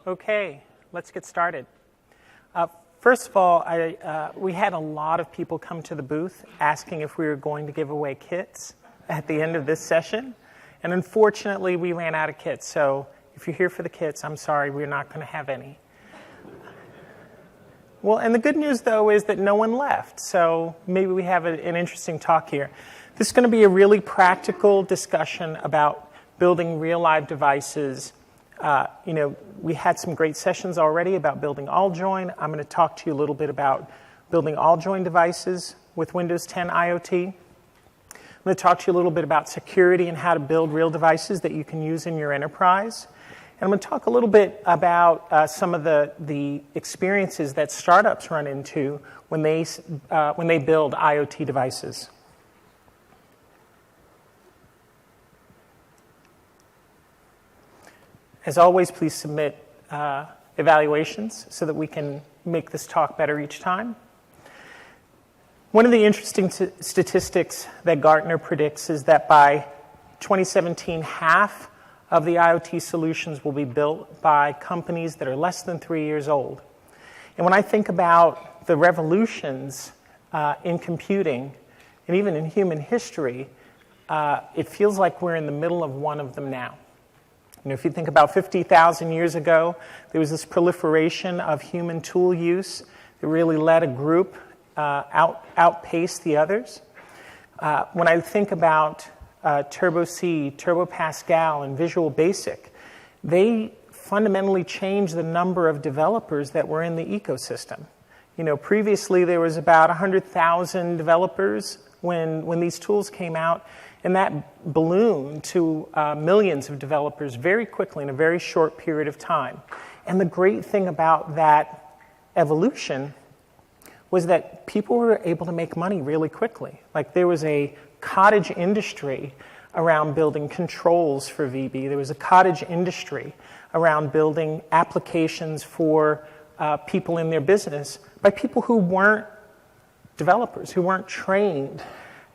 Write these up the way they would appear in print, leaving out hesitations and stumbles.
Okay, let's get started. First of all, we had a lot of people come to the booth asking if we were going to give away kits at the end of this session. And unfortunately, we ran out of kits. So if you're here for the kits, I'm sorry, we're not going to have any. Well, and the good news, though, is that no one left. So maybe we have an interesting talk here. This is going to be a really practical discussion about building real live devices. We had some great sessions already about building all-join. I'm going to talk to you a little bit about building all-join devices with Windows 10 IoT. I'm going to talk to you a little bit about security and how to build real devices that you can use in your enterprise. And I'm going to talk a little bit about some of the experiences that startups run into when they build IoT devices. As always, please submit evaluations so that we can make this talk better each time. One of the interesting statistics that Gartner predicts is that by 2017, half of the IoT solutions will be built by companies that are less than 3 years old. And when I think about the revolutions in computing and even in human history, it feels like we're in the middle of one of them now. If you think about 50,000 years ago, there was this proliferation of human tool use that really let a group outpace the others. When I think about Turbo C, Turbo Pascal, and Visual Basic, they fundamentally changed the number of developers that were in the ecosystem. Previously there was about 100,000 developers when these tools came out, and that ballooned to millions of developers very quickly in a very short period of time. And the great thing about that evolution was that people were able to make money really quickly. Like there was a cottage industry around building controls for VB. There was a cottage industry around building applications for people in their business by people who weren't developers, who weren't trained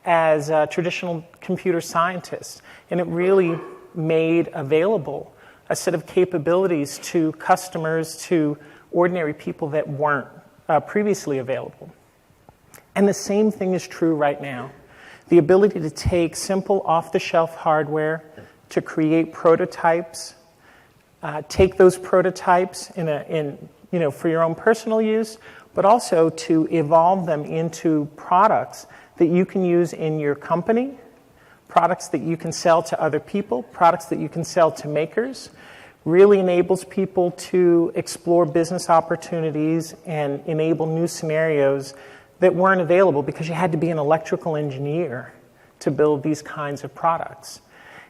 as traditional computer scientists. And it really made available a set of capabilities to customers, to ordinary people that weren't previously available. And the same thing is true right now. The ability to take simple off-the-shelf hardware to create prototypes, take those prototypes for your own personal use, but also to evolve them into products that you can use in your company, products that you can sell to other people, products that you can sell to makers, really enables people to explore business opportunities and enable new scenarios that weren't available because you had to be an electrical engineer to build these kinds of products.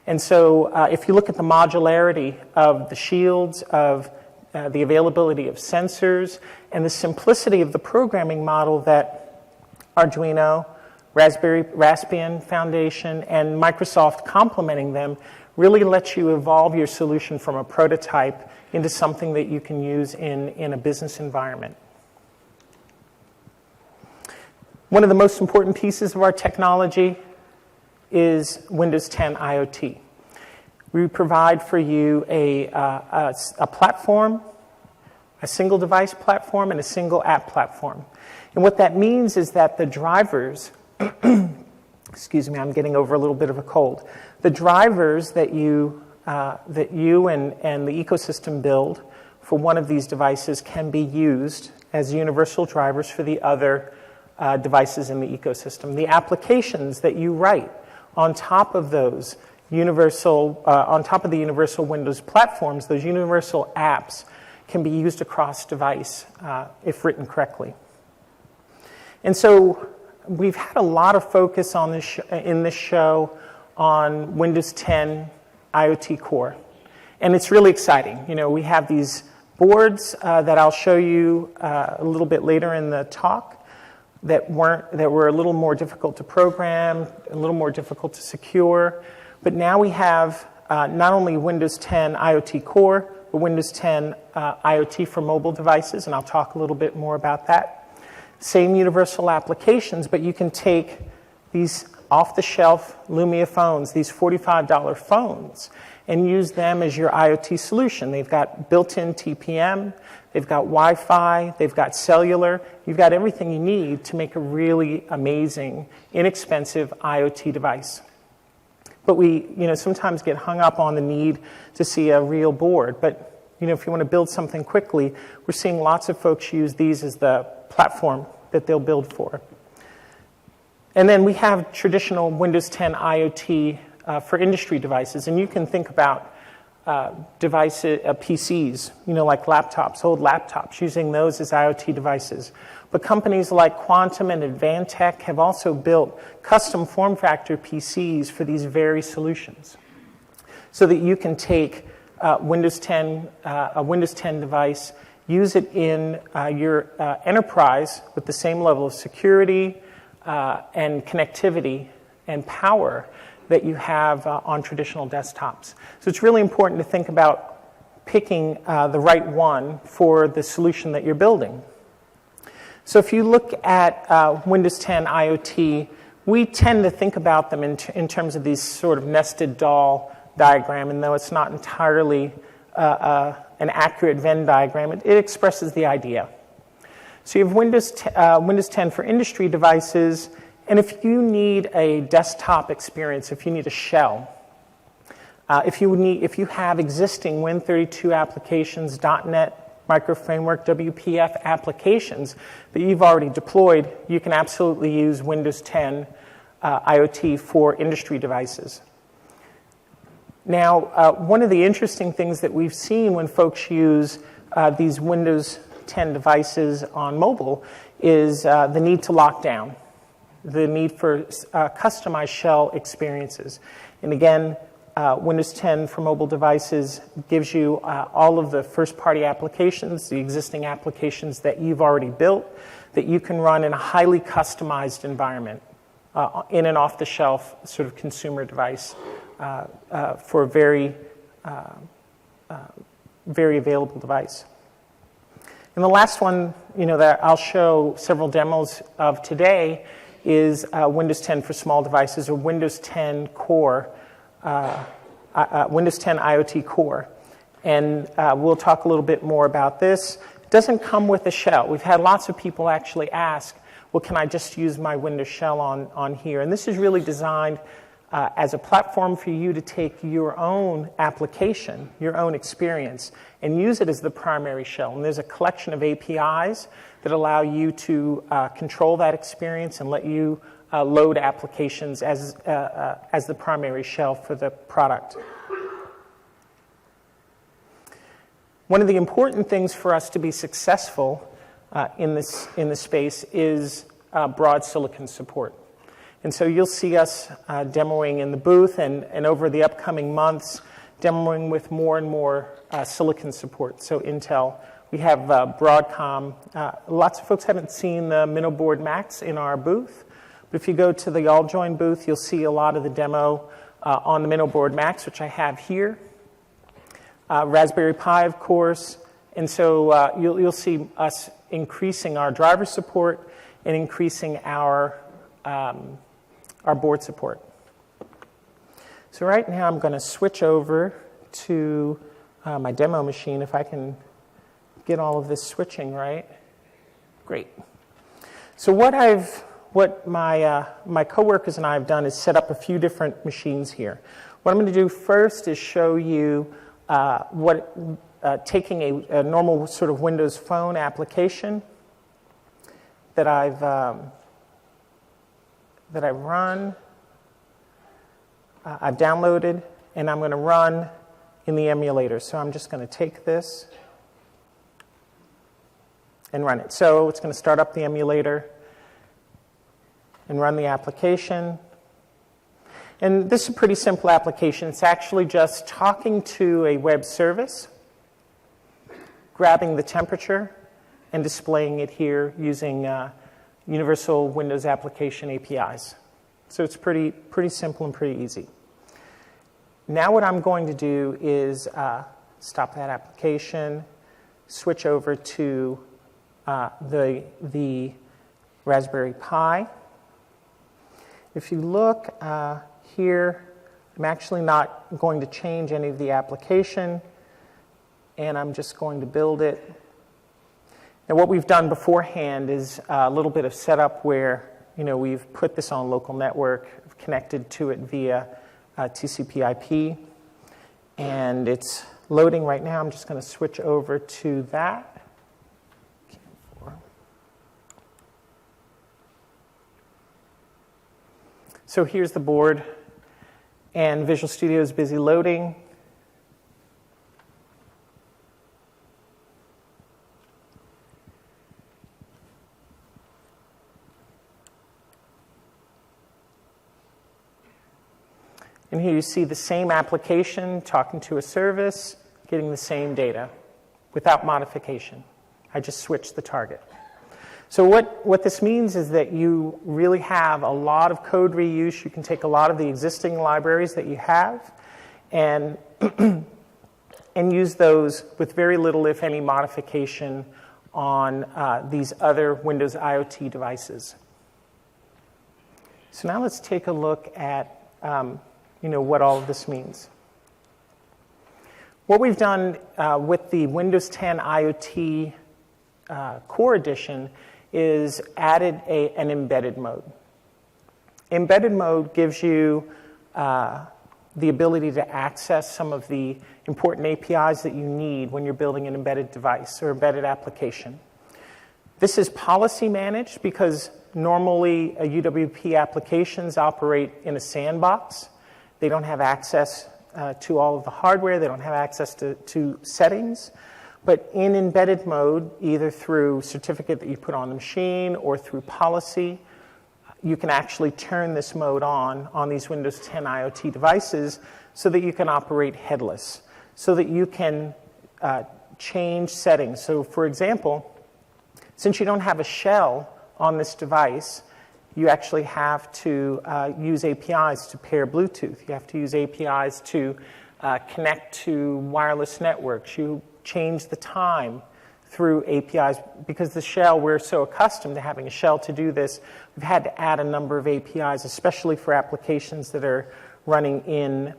And so if you look at the modularity of the shields, of the availability of sensors, and the simplicity of the programming model that Arduino, Raspbian Foundation, and Microsoft complementing them really lets you evolve your solution from a prototype into something that you can use in a business environment. One of the most important pieces of our technology is Windows 10 IoT. We provide for you a platform, a single device platform, and a single app platform. And what that means is that the drivers, excuse me, I'm getting over a little bit of a cold. The drivers that you and the ecosystem build for one of these devices can be used as universal drivers for the other devices in the ecosystem. The applications that you write on top of those on top of the universal Windows platforms, those universal apps can be used across device if written correctly. And so we've had a lot of focus on in this show on Windows 10 IoT Core. And it's really exciting. We have these boards that I'll show you a little bit later in the talk that were a little more difficult to program, a little more difficult to secure. But now we have not only Windows 10 IoT Core, but Windows 10 IoT for mobile devices, and I'll talk a little bit more about that. Same universal applications, but you can take these off-the-shelf Lumia phones, these $45 phones, and use them as your IoT solution. They've got built-in TPM, they've got Wi-Fi, they've got cellular. You've got everything you need to make a really amazing, inexpensive IoT device. But we, sometimes get hung up on the need to see a real board. But, if you want to build something quickly, we're seeing lots of folks use these as the platform that they'll build for. And then we have traditional Windows 10 IoT for industry devices. And you can think about devices, PCs, like laptops, old laptops, using those as IoT devices. But companies like Quantum and Advantech have also built custom form factor PCs for these very solutions, so that you can take a Windows 10 device, use it in your enterprise with the same level of security and connectivity and power that you have on traditional desktops. So it's really important to think about picking the right one for the solution that you're building. So if you look at Windows 10 IoT, we tend to think about them in terms of these sort of nested doll diagram, and though it's not entirely an accurate Venn diagram, it expresses the idea. So you have Windows 10 for industry devices, and if you need a desktop experience, if you need a shell, if you have existing Win32 applications, .NET, Microframework, WPF applications that you've already deployed, you can absolutely use Windows 10 IoT for industry devices. Now, one of the interesting things that we've seen when folks use these Windows 10 devices on mobile is the need to lock down, the need for customized shell experiences. And again, Windows 10 for mobile devices gives you all of the first-party applications, the existing applications that you've already built, that you can run in a highly customized environment, in an off-the-shelf sort of consumer device for a very, very available device. And the last one, that I'll show several demos of today is Windows 10 for small devices, or Windows 10 Core. Windows 10 IoT Core. And we'll talk a little bit more about this. It doesn't come with a shell. We've had lots of people actually ask, well, can I just use my Windows shell on here? And this is really designed as a platform for you to take your own application, your own experience, and use it as the primary shell. And there's a collection of APIs that allow you to control that experience and let you load applications as the primary shell for the product. One of the important things for us to be successful in this space is broad silicon support. And so you'll see us demoing in the booth and over the upcoming months, demoing with more and more silicon support. So Intel, we have Broadcom. Lots of folks haven't seen the MinoBoard Max in our booth. But if you go to the AllJoyn booth, you'll see a lot of the demo on the MinoBoard Max, which I have here. Raspberry Pi, of course. And so you'll see us increasing our driver support and increasing our board support. So right now I'm going to switch over to my demo machine, if I can get all of this switching right. Great. So what my coworkers and I have done is set up a few different machines here. What I'm going to do first is show you taking a normal sort of Windows Phone application that I've run, I've downloaded, and I'm going to run in the emulator. So I'm just going to take this and run it. So it's going to start up the emulator and run the application. And this is a pretty simple application. It's actually just talking to a web service, grabbing the temperature, and displaying it here using Universal Windows Application APIs. So it's pretty simple and pretty easy. Now what I'm going to do is stop that application, switch over to the Raspberry Pi. If you look here, I'm actually not going to change any of the application, and I'm just going to build it. Now, what we've done beforehand is a little bit of setup where, we've put this on local network, connected to it via TCP/IP, and it's loading right now. I'm just going to switch over to that. So here's the board, and Visual Studio is busy loading. And here you see the same application talking to a service, getting the same data without modification. I just switched the target. So what this means is that you really have a lot of code reuse. You can take a lot of the existing libraries that you have and, and use those with very little, if any, modification on these other Windows IoT devices. So now let's take a look at what all of this means. What we've done with the Windows 10 IoT Core Edition is added an embedded mode. Embedded mode gives you the ability to access some of the important APIs that you need when you're building an embedded device or embedded application. This is policy managed because normally UWP applications operate in a sandbox. They don't have access to all of the hardware. They don't have access to settings. But in embedded mode, either through certificate that you put on the machine or through policy, you can actually turn this mode on these Windows 10 IoT devices so that you can operate headless, so that you can change settings. So for example, since you don't have a shell on this device, you actually have to use APIs to pair Bluetooth. You have to use APIs to connect to wireless networks. You change the time through APIs. Because the shell, we're so accustomed to having a shell to do this, we've had to add a number of APIs, especially for applications that are running in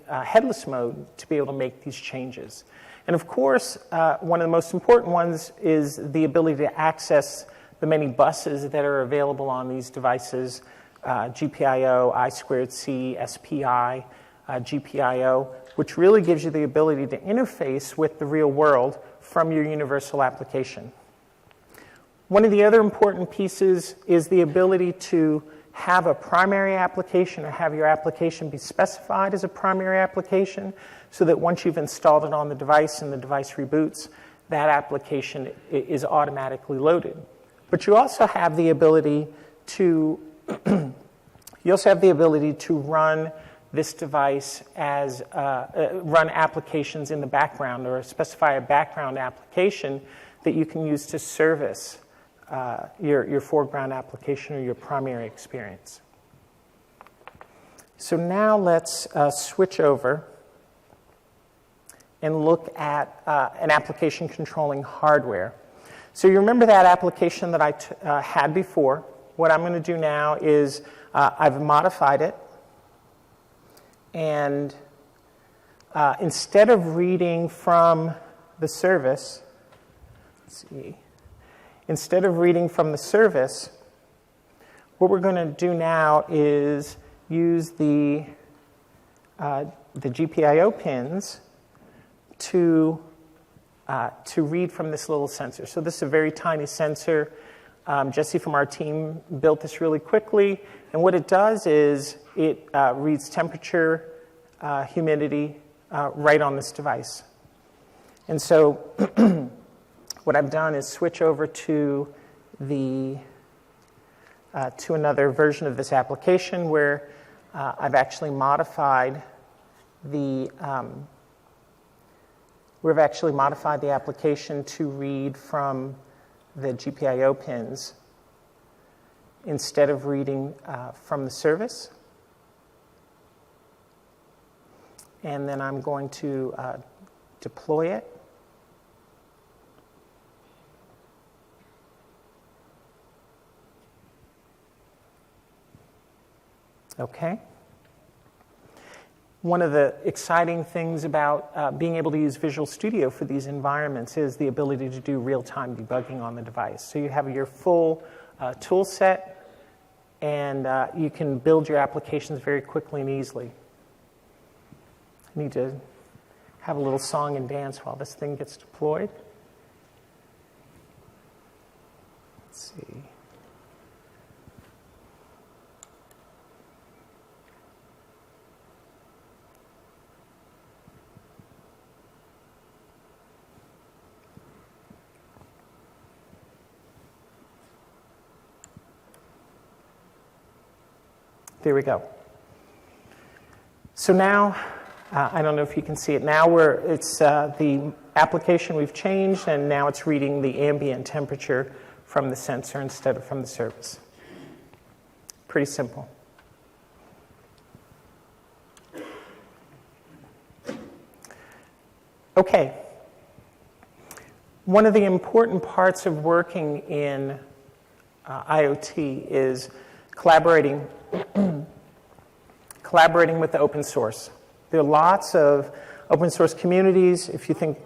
headless mode, to be able to make these changes. And of course, one of the most important ones is the ability to access the many buses that are available on these devices, GPIO, I2C, SPI, GPIO, which really gives you the ability to interface with the real world from your universal application. One of the other important pieces is the ability to have a primary application or have your application be specified as a primary application so that once you've installed it on the device and the device reboots, that application is automatically loaded. But you also have the ability to run this device as run applications in the background or specify a background application that you can use to service your foreground application or your primary experience. So now let's switch over and look at an application controlling hardware. So you remember that application that I had before. What I'm going to do now is I've modified it. And instead of reading from the service, instead of reading from the service, what we're going to do now is use the GPIO pins to read from this little sensor. So this is a very tiny sensor. Jesse from our team built this really quickly. And what it does is it reads temperature, humidity right on this device. And so what I've done is switch over to another version of this application where I've actually modified the application to read from the GPIO pins instead of reading from the service. And then I'm going to deploy it. Okay. One of the exciting things about being able to use Visual Studio for these environments is the ability to do real-time debugging on the device. So you have your full tool set, and you can build your applications very quickly and easily. I need to have a little song and dance while this thing gets deployed. Let's see. There we go. So now, I don't know if you can see it now, it's the application we've changed, and now it's reading the ambient temperature from the sensor instead of from the service. Pretty simple. Okay. One of the important parts of working in IoT is collaborating with the open source. There are lots of open source communities. If you think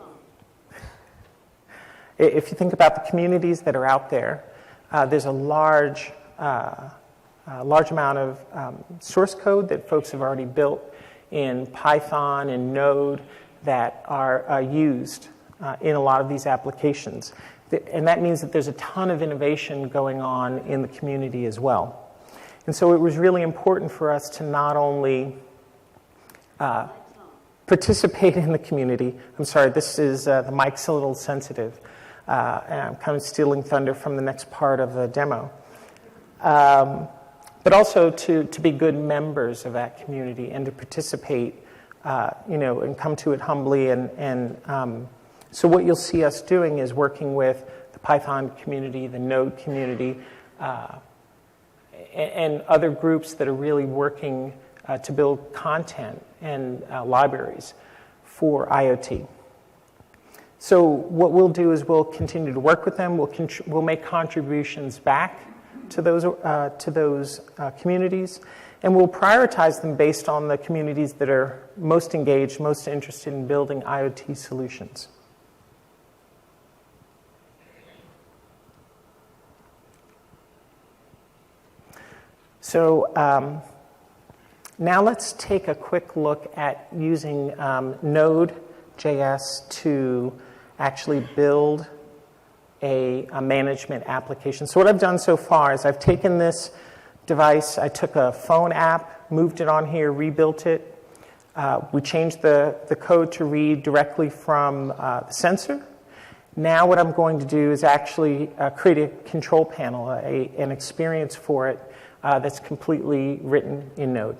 about the communities that are out there, there's a large amount of source code that folks have already built in Python and Node that are used in a lot of these applications. And that means that there's a ton of innovation going on in the community as well. And so it was really important for us to not only participate in the community. I'm sorry, this is, the mic's a little sensitive. And I'm kind of stealing thunder from the next part of the demo. But also to be good members of that community and to participate, and come to it humbly. So what you'll see us doing is working with the Python community, the Node community, and other groups that are really working to build content and libraries for IoT. So what we'll do is we'll continue to work with them. We'll make contributions back to those communities, and we'll prioritize them based on the communities that are most engaged, most interested in building IoT solutions. So now let's take a quick look at using Node.js to actually build a management application. So what I've done so far is I've taken this device, I took a phone app, moved it on here, rebuilt it. We changed the code to read directly from the sensor. Now what I'm going to do is actually create a control panel, an experience for it that's completely written in Node.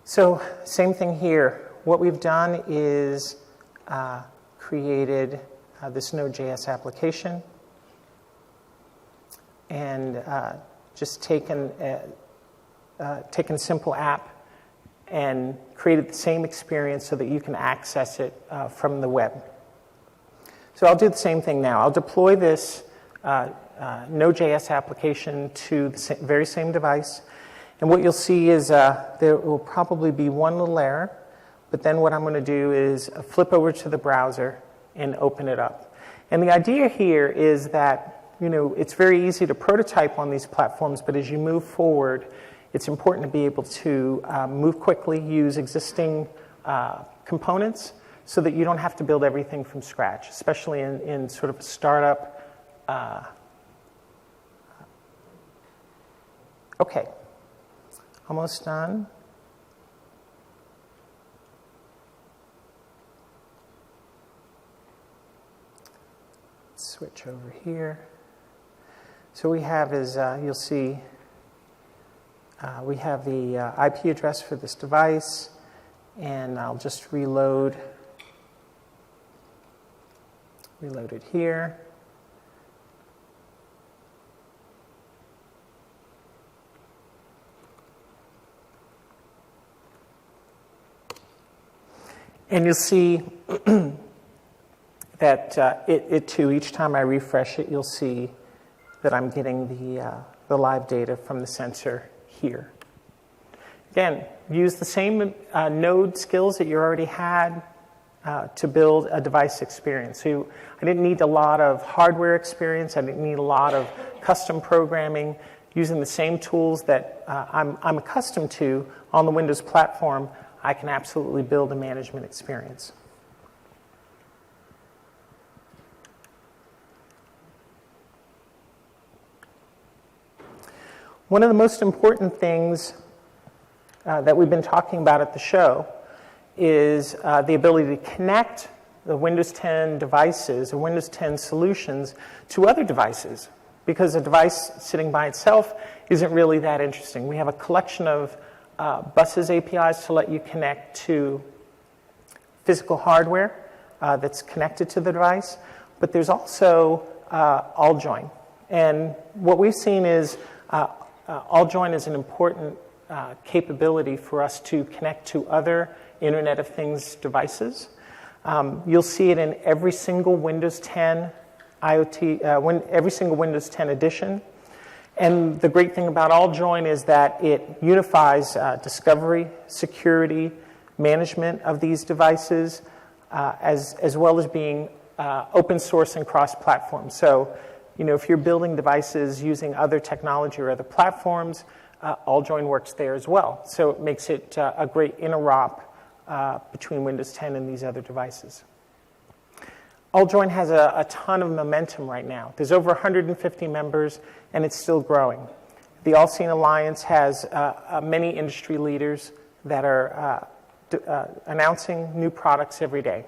So same thing here. What we've done is created this Node.js application and just taken a simple app and created the same experience so that you can access it from the web. So I'll do the same thing now. I'll deploy this Node.js application to the very same device. And what you'll see is there will probably be one little error, but then what I'm going to do is flip over to the browser and open it up. And the idea here is that, it's very easy to prototype on these platforms, but as you move forward, it's important to be able to move quickly, use existing components so that you don't have to build everything from scratch, especially in sort of a startup. Okay. Almost done. Let's switch over here. So we have is, you'll see, we have the IP address for this device, and I'll just reload it here. And you'll see that it too, each time I refresh it, you'll see that I'm getting the live data from the sensor here. Again, use the same node skills that you already had to build a device experience. So I didn't need a lot of hardware experience. I didn't need a lot of custom programming. Using the same tools that I'm accustomed to on the Windows platform, I can absolutely build a management experience. One of the most important things that we've been talking about at the show is the ability to connect the Windows 10 devices or Windows 10 solutions to other devices, because a device sitting by itself isn't really that interesting. We have a collection of buses APIs to let you connect to physical hardware that's connected to the device, but there's also all-join. And what we've seen is all-join is an important capability for us to connect to other Internet of Things devices. You'll see it in every single Windows 10 IoT, every single Windows 10 edition. And the great thing about all-join is that it unifies discovery, security, management of these devices, as well as being open source and cross-platform. So, if you're building devices using other technology or other platforms, all-join works there as well. So it makes it a great interop between Windows 10 and these other devices. All-join has a ton of momentum right now. There's over 150 members, and it's still growing. The All-Seen Alliance has many industry leaders that are announcing new products every day.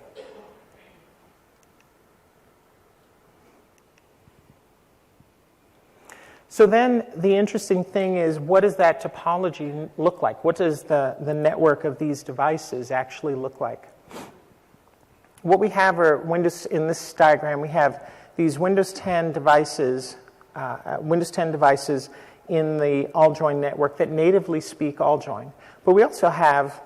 So then the interesting thing is, what does that topology look like? What does the network of these devices actually look like? What we have are Windows, in this diagram, we have these Windows 10 devices, in the all-join network that natively speak all-join. But we also have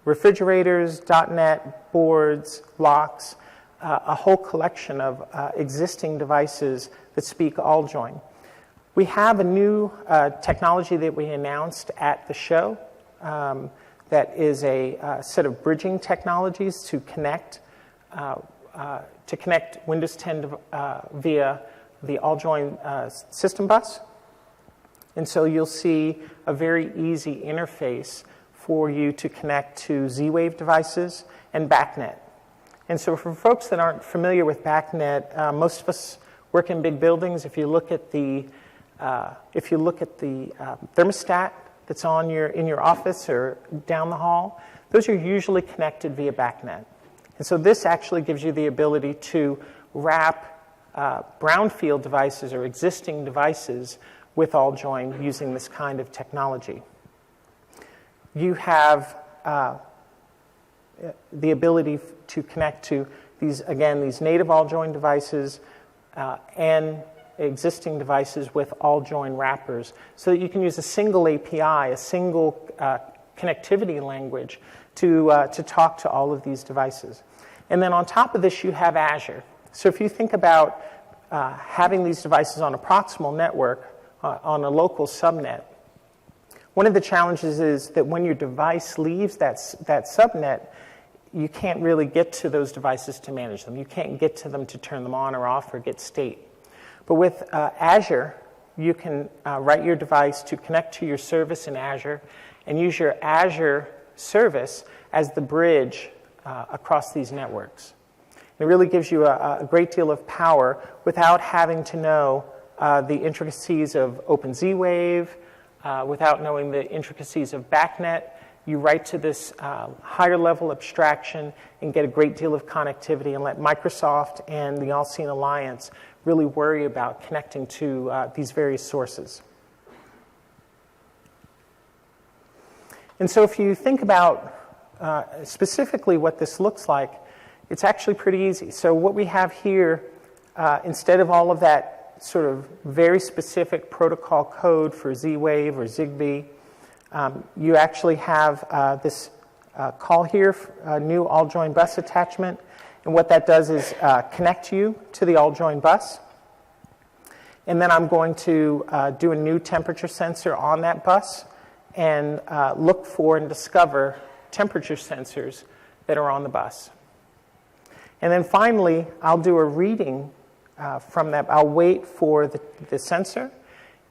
refrigerators, .NET, boards, locks, a whole collection of existing devices that speak all-join. We have a new technology that we announced at the show that is a set of bridging technologies to connect Windows 10 via the all-join system bus. And so you'll see a very easy interface for you to connect to Z-Wave devices and BACnet. And so for folks that aren't familiar with BACnet, most of us work in big buildings. If you look at the thermostat that's in your office or down the hall, those are usually connected via BACnet. And so this actually gives you the ability to wrap brownfield devices or existing devices with all-join using this kind of technology. You have the ability to connect to these native all-join devices and existing devices with all-join wrappers, so that you can use a single API, a single connectivity language to talk to all of these devices. And then on top of this, you have Azure. So if you think about having these devices on a proximal network, on a local subnet, one of the challenges is that when your device leaves that subnet, you can't really get to those devices to manage them. You can't get to them to turn them on or off or get state. But with Azure, you can write your device to connect to your service in Azure and use your Azure service as the bridge across these networks. It really gives you a great deal of power without having to know the intricacies of OpenZ-Wave, without knowing the intricacies of BACnet. You write to this higher level abstraction and get a great deal of connectivity, and let Microsoft and the All-Seen Alliance really worry about connecting to these various sources. And so if you think about specifically what this looks like, it's actually pretty easy. So what we have here, instead of all of that sort of very specific protocol code for Z-Wave or Zigbee, you actually have this call here, a new all join bus attachment. And what that does is connect you to the all join bus. And then I'm going to do a new temperature sensor on that bus and look for and discover temperature sensors that are on the bus. And then finally, I'll do a reading from that. I'll wait for the sensor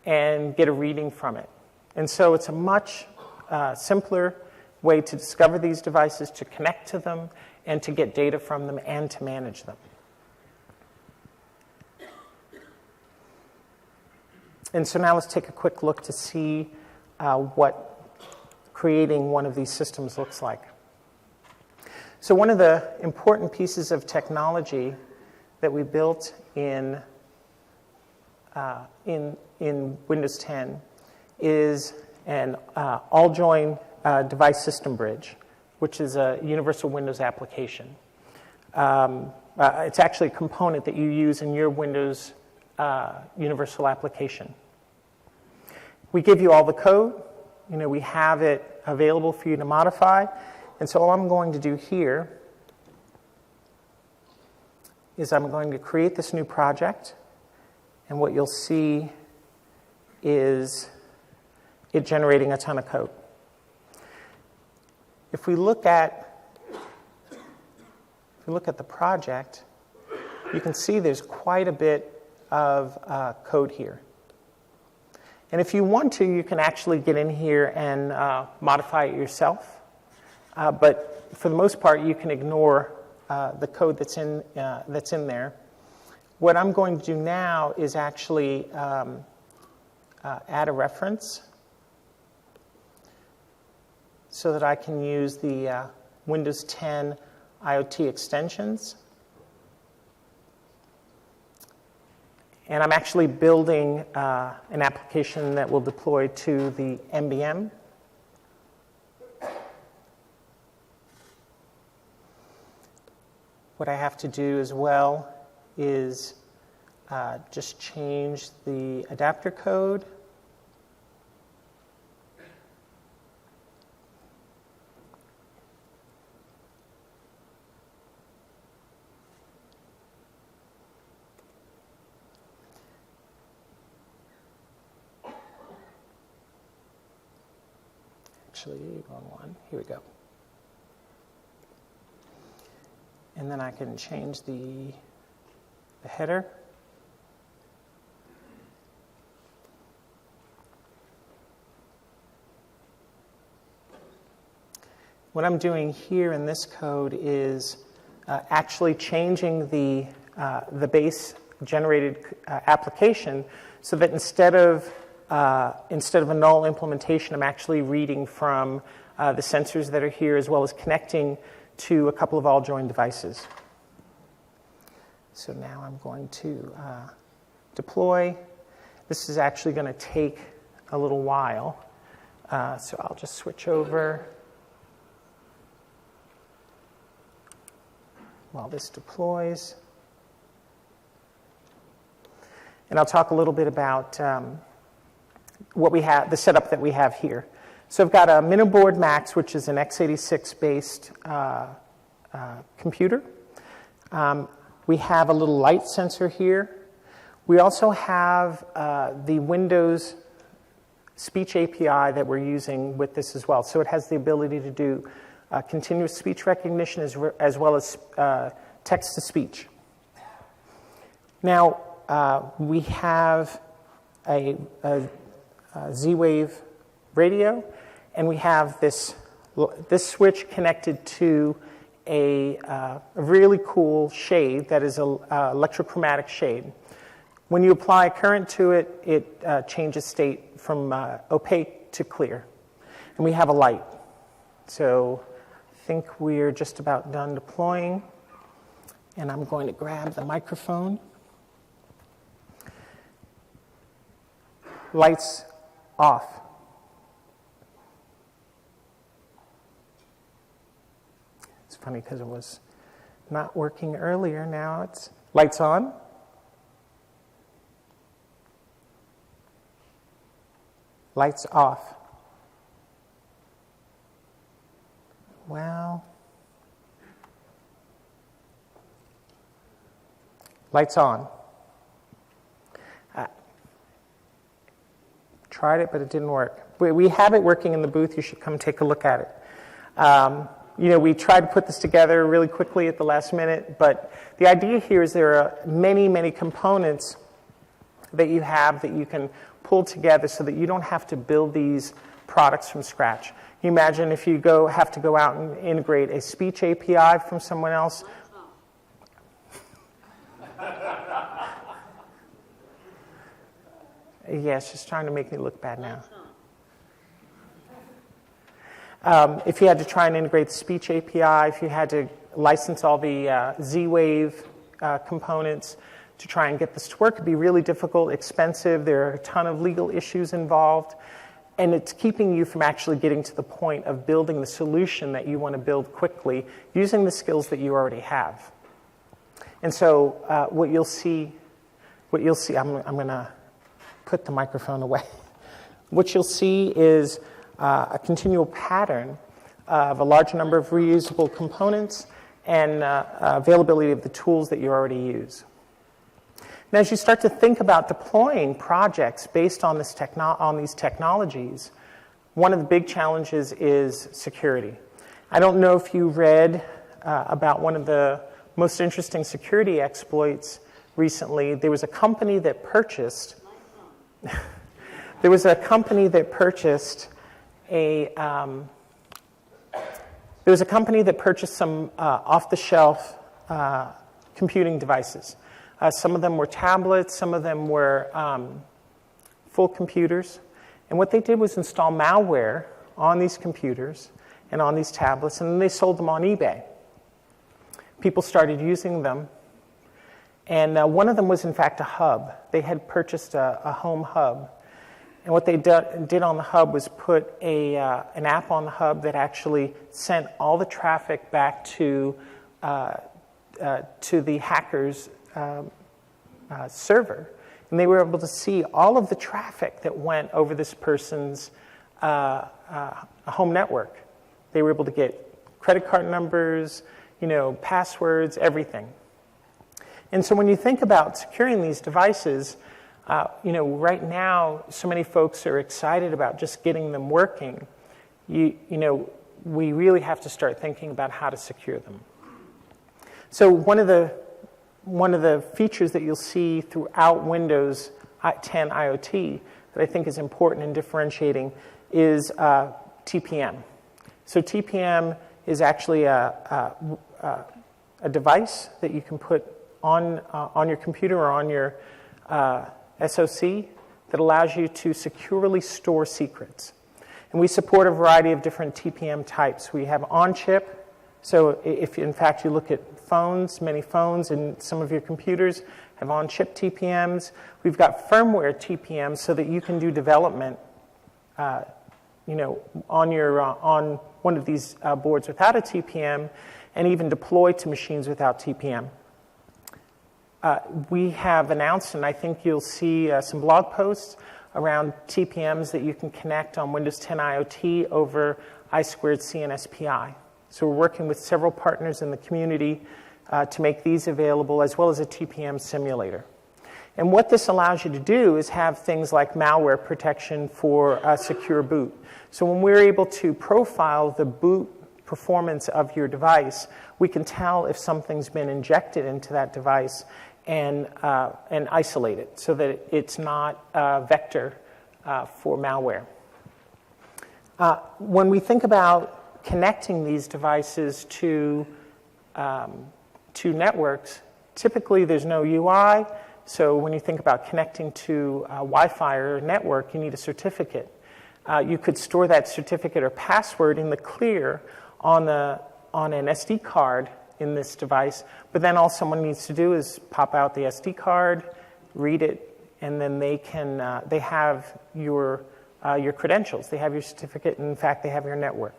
and get a reading from it. And so it's a much simpler way to discover these devices, to connect to them, and to get data from them and to manage them. And so now let's take a quick look to see what creating one of these systems looks like. So one of the important pieces of technology that we built in Windows 10 is an all-join device system bridge, which is a universal Windows application. It's actually a component that you use in your Windows universal application. We give you all the code. We have it available for you to modify. And so all I'm going to do here is I'm going to create this new project. And what you'll see is it generating a ton of code. If we look at the project, you can see there's quite a bit of code here. And if you want to, you can actually get in here and modify it yourself. But for the most part, you can ignore the code that's in there. What I'm going to do now is actually add a reference so that I can use the Windows 10 IoT extensions. And I'm actually building an application that will deploy to the MBM. What I have to do as well is just change the adapter code. Actually, wrong one. Here we go. And then I can change the header. What I'm doing here in this code is actually changing the base generated application so that instead of a null implementation, I'm actually reading from the sensors that are here as well as connecting to a couple of all-joined devices. So now I'm going to deploy. This is actually going to take a little while. So I'll just switch over while this deploys. And I'll talk a little bit about what we have, the setup that we have here. So I've got a Miniboard Max, which is an x86-based computer. We have a little light sensor here. We also have the Windows speech API that we're using with this as well. So it has the ability to do continuous speech recognition as well as text-to-speech. Now, we have a Z-Wave radio, and we have this switch connected to a really cool shade that is an electrochromatic shade. When you apply current to it, it changes state from opaque to clear. And we have a light. So I think we're just about done deploying. And I'm going to grab the microphone. Lights off. It's funny because it was not working earlier. Now it's lights on. Lights off. Well, lights on. Tried it, but it didn't work. We have it working in the booth. You should come take a look at it. We tried to put this together really quickly at the last minute, but the idea here is there are many, many components that you have that you can pull together so that you don't have to build these products from scratch. Can you imagine if you have to go out and integrate a speech API from someone else? Yeah, it's just trying to make me look bad now. If you had to try and integrate the speech API, if you had to license all the Z-Wave components to try and get this to work, it'd be really difficult, expensive. There are a ton of legal issues involved. And it's keeping you from actually getting to the point of building the solution that you want to build quickly using the skills that you already have. And so what you'll see, I'm going to put the microphone away. What you'll see is a continual pattern of a large number of reusable components and availability of the tools that you already use. Now, as you start to think about deploying projects based on these technologies, one of the big challenges is security. I don't know if you read about one of the most interesting security exploits recently. There was a company that purchased some off-the-shelf computing devices. Some of them were tablets, some of them were full computers. And what they did was install malware on these computers and on these tablets, and then they sold them on eBay. People started using them. And one of them was, in fact, a hub. They had purchased a home hub. And what they did on the hub was put an app on the hub that actually sent all the traffic back to the hackers' server. And they were able to see all of the traffic that went over this person's home network. They were able to get credit card numbers, passwords, everything. And so when you think about securing these devices, right now, so many folks are excited about just getting them working. We really have to start thinking about how to secure them. So one of the features that you'll see throughout Windows 10 IoT that I think is important in differentiating is TPM. So TPM is actually a device that you can put on your computer or on your SoC that allows you to securely store secrets. And we support a variety of different TPM types. We have on-chip. So if, in fact, you look at phones, many phones and some of your computers have on-chip TPMs. We've got firmware TPMs so that you can do development on one of these boards without a TPM and even deploy to machines without TPM. We have announced, and I think you'll see some blog posts around TPMs that you can connect on Windows 10 IoT over I2C and SPI. So we're working with several partners in the community to make these available, as well as a TPM simulator. And what this allows you to do is have things like malware protection for a secure boot. So when we're able to profile the boot performance of your device, we can tell if something's been injected into that device and isolate it so that it's not a vector for malware. When we think about connecting these devices to networks, typically there's no UI. So when you think about connecting to Wi-Fi or a network, you need a certificate. You could store that certificate or password in the clear on an SD card in this device, but then all someone needs to do is pop out the SD card, read it, and then they have your credentials. They have your certificate, and in fact, they have your network.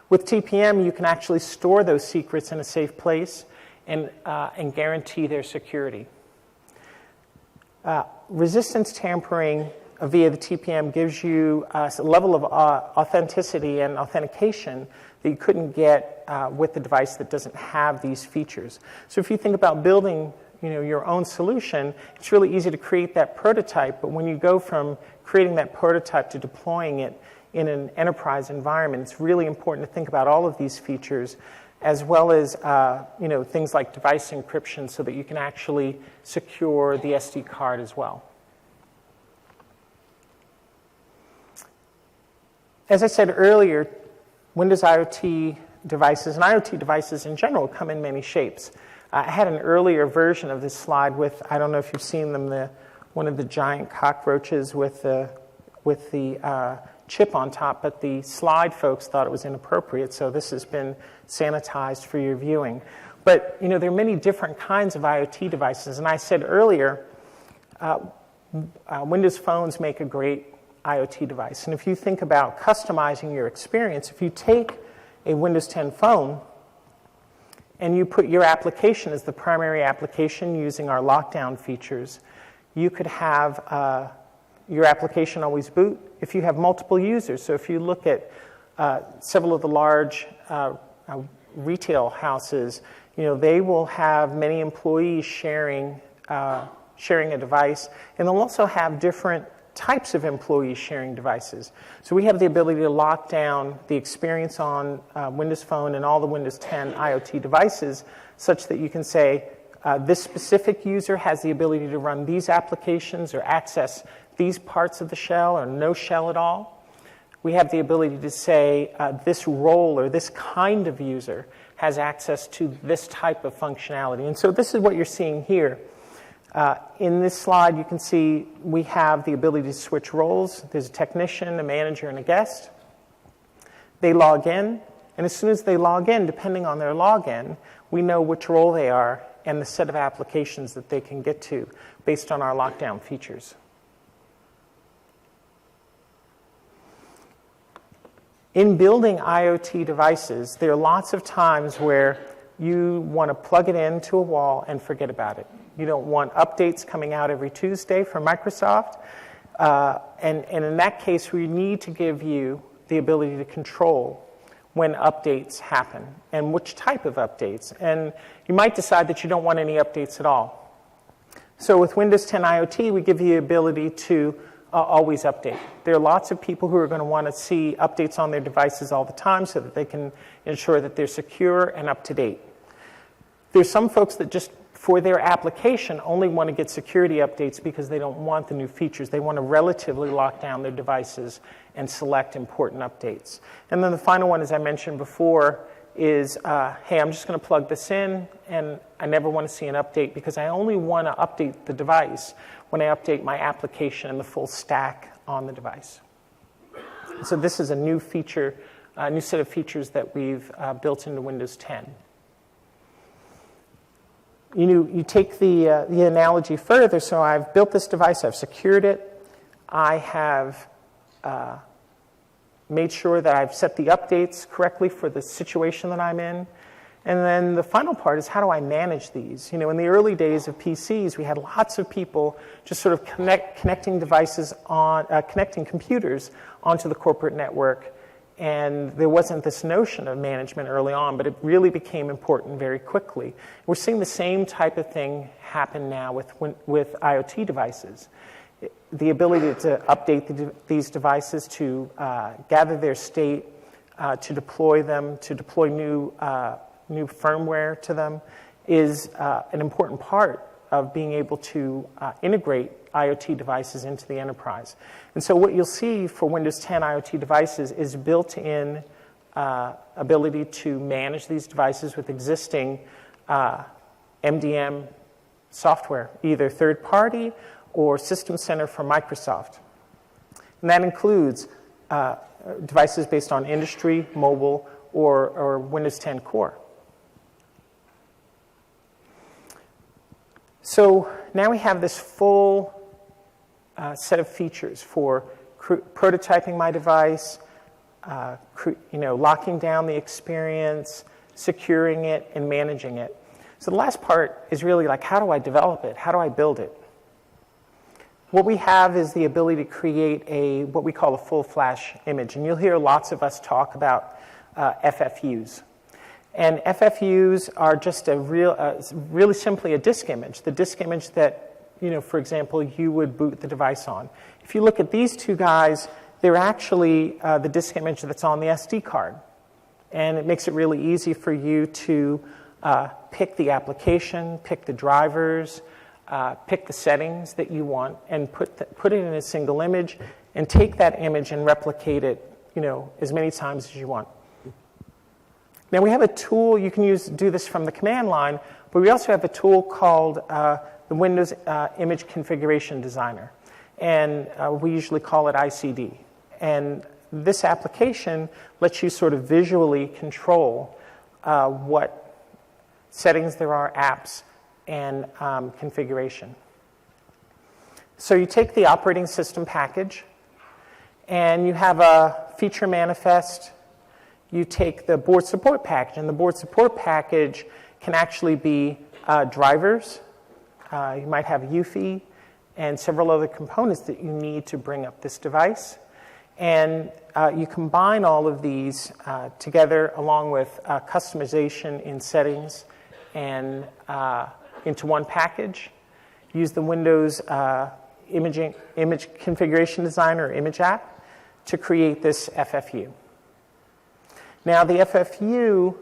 With TPM, you can actually store those secrets in a safe place and guarantee their security. Resistance tampering via the TPM gives you a level of authenticity and authentication that you couldn't get with the device that doesn't have these features. So if you think about building your own solution, it's really easy to create that prototype, but when you go from creating that prototype to deploying it in an enterprise environment, it's really important to think about all of these features, as well as things like device encryption so that you can actually secure the SD card as well. As I said earlier, Windows IoT devices and IoT devices in general come in many shapes. I had an earlier version of this slide with, I don't know if you've seen them, one of the giant cockroaches with the chip on top, but the slide folks thought it was inappropriate, so this has been sanitized for your viewing. But there are many different kinds of IoT devices, and I said earlier, Windows phones make a great IoT device. And if you think about customizing your experience, if you take a Windows 10 phone and you put your application as the primary application using our lockdown features, you could have your application always boot if you have multiple users. So if you look at several of the large retail houses, they will have many employees sharing a device, and they'll also have different types of employees sharing devices. So we have the ability to lock down the experience on Windows Phone and all the Windows 10 IoT devices such that you can say this specific user has the ability to run these applications or access these parts of the shell or no shell at all. We have the ability to say this role or this kind of user has access to this type of functionality. And so this is what you're seeing here. In this slide, you can see we have the ability to switch roles. There's a technician, a manager, and a guest. They log in, and as soon as they log in, depending on their login, we know which role they are and the set of applications that they can get to based on our lockdown features. In building IoT devices, there are lots of times where you want to plug it into a wall and forget about it. You don't want updates coming out every Tuesday from Microsoft. And in that case, we need to give you the ability to control when updates happen and which type of updates. And you might decide that you don't want any updates at all. So with Windows 10 IoT, we give you the ability to always update. There are lots of people who are going to want to see updates on their devices all the time so that they can ensure that they're secure and up to date. There's some folks that just, for their application, only want to get security updates because they don't want the new features. They want to relatively lock down their devices and select important updates. And then the final one, as I mentioned before, is, hey, I'm just going to plug this in, and I never want to see an update because I only want to update the device when I update my application and the full stack on the device. So this is a new feature, a new set of features that we've built into Windows 10. You take the analogy further, so I've built this device, I've secured it, I have made sure that I've set the updates correctly for the situation that I'm in. And then the final part is, how do I manage these? In the early days of PCs, we had lots of people just sort of connecting devices on, connecting computers onto the corporate network. And there wasn't this notion of management early on, but it really became important very quickly. We're seeing the same type of thing happen now with IoT devices. The ability to update these devices, to gather their state, to deploy them, to deploy new firmware to them is an important part of being able to integrate IoT devices into the enterprise. And so what you'll see for Windows 10 IoT devices is built-in ability to manage these devices with existing MDM software, either third-party or System Center from Microsoft. And that includes devices based on industry, mobile, or Windows 10 Core. So now we have this full set of features for prototyping my device, locking down the experience, securing it, and managing it. So the last part is really like, how do I develop it? How do I build it? what we have is the ability to create what we call a full flash image. And you'll hear lots of us talk about FFUs. And FFUs are just really simply a disk image, the disk image that, for example, you would boot the device on. If you look at these two guys, they're actually the disk image that's on the SD card. And it makes it really easy for you to pick the application, pick the drivers, pick the settings that you want, and put it in a single image, and take that image and replicate it, as many times as you want. Now we have a tool you can do this from the command line, but we also have a tool called the Windows Image Configuration Designer, and we usually call it ICD. And this application lets you sort of visually control what settings there are, apps, and configuration. So you take the operating system package, and you have a feature manifest. You take the board support package, and the board support package can actually be drivers. You might have UEFI and several other components that you need to bring up this device. And you combine all of these together along with customization in settings and into one package. Use the Windows Image Configuration Designer or Image app to create this FFU. Now the FFU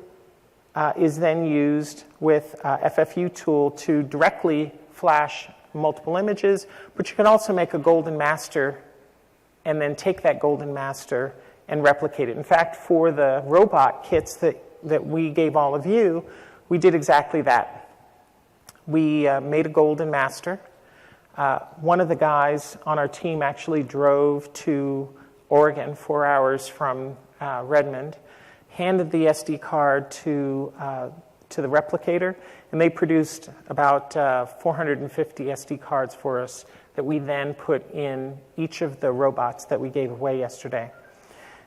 is then used with FFU tool to directly flash multiple images, but you can also make a golden master and then take that golden master and replicate it. In fact, for the robot kits that we gave all of you, we did exactly that. We made a golden master. One of the guys on our team actually drove to Oregon 4 hours from Redmond, handed the SD card to the replicator, and they produced about 450 SD cards for us that we then put in each of the robots that we gave away yesterday.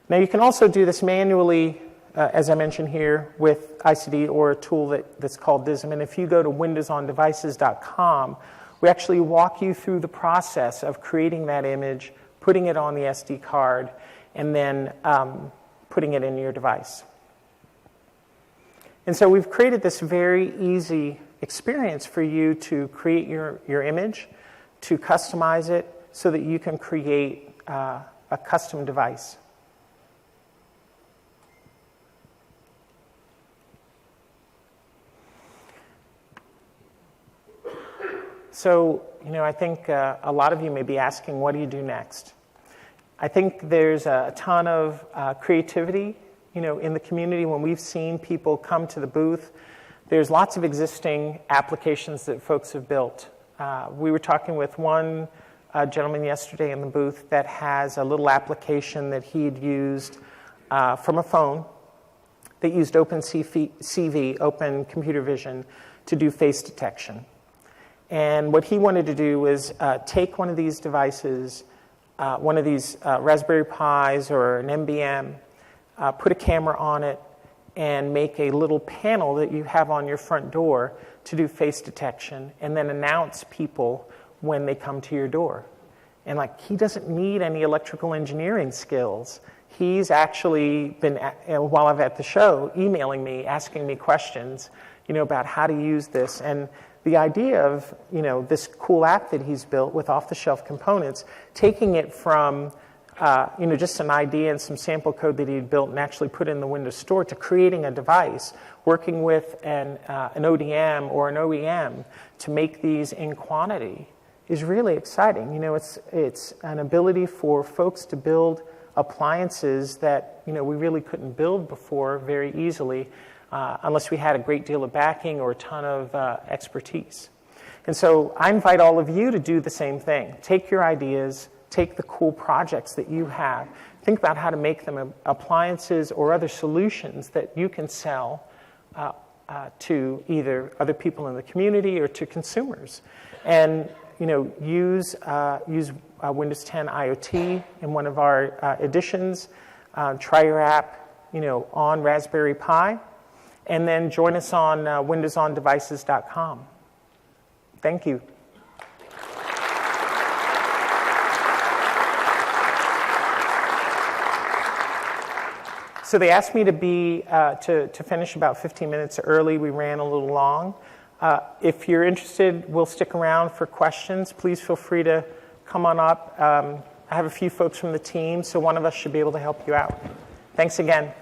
Now you can also do this manually, as I mentioned here, with ICD or a tool that's called DISM. And if you go to windowsondevices.com, we actually walk you through the process of creating that image, putting it on the SD card, and then putting it in your device. And so we've created this very easy experience for you to create your image, to customize it so that you can create a custom device. So, I think a lot of you may be asking, what do you do next? I think there's a ton of creativity, in the community. When we've seen people come to the booth, there's lots of existing applications that folks have built. We were talking with one gentleman yesterday in the booth that has a little application that he'd used from a phone that used OpenCV, Open Computer Vision, to do face detection. And what he wanted to do was take one of these devices, one of these Raspberry Pis or an MBM, put a camera on it, and make a little panel that you have on your front door to do face detection, and then announce people when they come to your door. And he doesn't need any electrical engineering skills. He's actually been, while I'm at the show, emailing me, asking me questions, about how to use this. And the idea of, this cool app that he's built with off-the-shelf components, taking it from, just an idea and some sample code that he'd built and actually put in the Windows Store to creating a device, working with an ODM or an OEM to make these in quantity is really exciting. It's an ability for folks to build appliances that, we really couldn't build before very easily unless we had a great deal of backing or a ton of expertise. And so I invite all of you to do the same thing. Take your ideas, take the cool projects that you have, think about how to make them appliances or other solutions that you can sell to either other people in the community or to consumers. And use Windows 10 IoT in one of our editions. Try your app, on Raspberry Pi, and then join us on windowsondevices.com. Thank you. So they asked me to finish about 15 minutes early. We ran a little long. If you're interested, we'll stick around for questions. Please feel free to come on up. I have a few folks from the team, so one of us should be able to help you out. Thanks again.